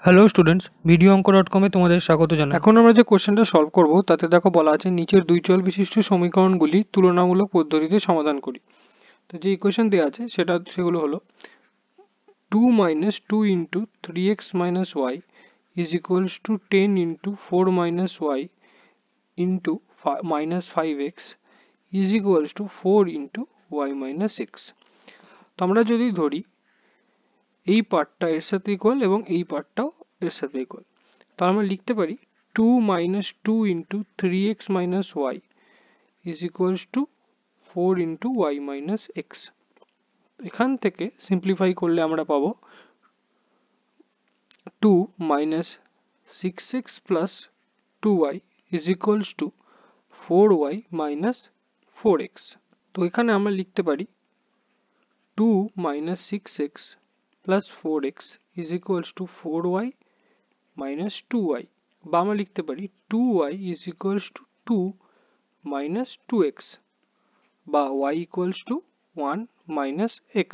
Hello students, video অঙ্ক dot কমে তোমাদের স্বাগত জানাই। এখন আমরা যে কোশ্চেনটা সলভ করব তাতে দেখো বলা আছে নিচের দুই চল বিশিষ্ট সমীকরণগুলি তুলনামূলক পদ্ধতিতে সমাধান করি। তো যে ইকুয়েশন দেওয়া আছে সেগুলো হলো 2 minus 2 into 3x minus y is equals to 10 into 4 minus y into minus 5x is equals to 4 into y minus x। তো আমরা যদি ধরি এই পার্টটা এর সাথে ইকুয়াল এবং এই পার্টটাও এর সাথে ইকুয়াল, তাহলে আমরা লিখতে পারি 2 minus 2 into 3x minus y is equals to 4 into y minus x। এখান থেকে সিম্পলিফাই করলে আমরা পাবো 2 minus 6x plus 2y is equals to 4y minus 4x। তো এখানে আমরা লিখতে পারি 2 minus 6x plus 4x is equals to 4y minus 2y, বা আমরা লিখতে পারি 2y is equals to 2 minus 2x, বা y equals to 1 minus x।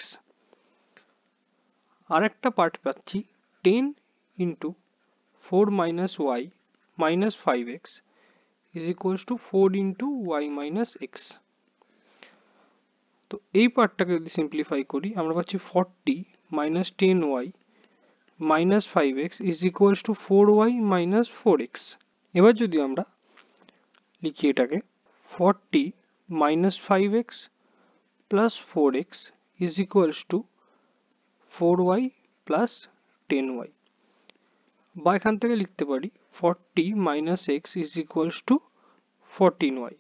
আরেকটা পার্ট পাচ্ছি 10 into 4 minus y minus 5x is equals to 4 into y minus x। তো এই পার্টটাকে যদি সিম্পলিফাই করি আমরা পাচ্ছি 40 minus 10y minus 5x is equals to 4y minus 4x। এবার যদি আমরা লিখি এটাকে 40 minus 5x plus 4x is equals to 4y plus 10y, বা এখান থেকে লিখতে পারি 40 minus x is equals to 14y,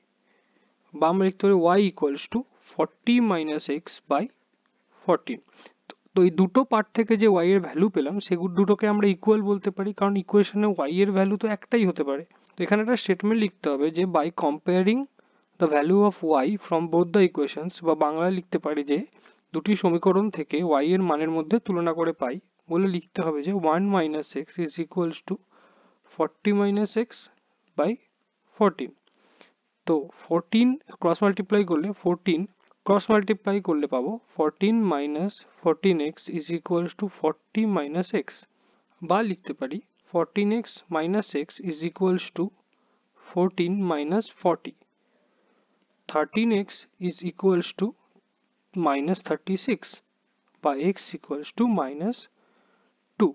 বা আমরা লিখতে পারি y equals to 40 minus x by 14। তো এই দুটো পার্ট থেকে যে y এর ভ্যালু পেলাম সেগুলো দুটোকে আমরা ইকুয়াল বলতে পারি, কারণ ইকুয়েশনে y এর ভ্যালু তো একটাই হতে পারে। তো এখানে একটা স্টেটমেন্ট লিখতে হবে যে by comparing the value of y from both the equations, বা বাংলায় লিখতে পারি যে দুটি সমীকরণ থেকে y এর মানের মধ্যে তুলনা করে পাই বলে লিখতে হবে যে 1 minus x is equals to 40 minus x by 14। তো 14 ক্রস মাল্টিপ্লাই করলে পাবো 14 minus 14x is equals to 40 minus x, বা লিখতে পারি 14x minus x is equals to 14 minus 40। 13x is equals to minus 36, বা x equals to minus 2।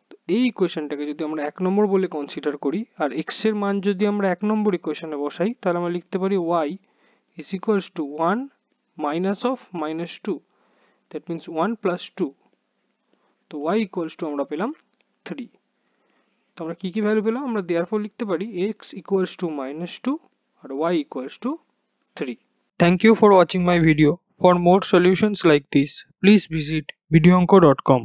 তো এই ইকুয়েশনটাকে যদি আমরা 1 নম্বর বলে কনসিডার করি আর x এর মান যদি আমরা 1 নম্বর ইকুয়েশনে বসাই তাহলে আমরা লিখতে পারি y is equals to 1 minus of minus 2, that means 1 plus 2। তো y equals to আমরা পেলাম 3। তো আমরা কি ভ্যালু পেলাম, আমরা therefore লিখতে পারি x equals to minus 2 R y equals to 3। Thank you for watching my video. For more solutions like this, please visit videoonko.com.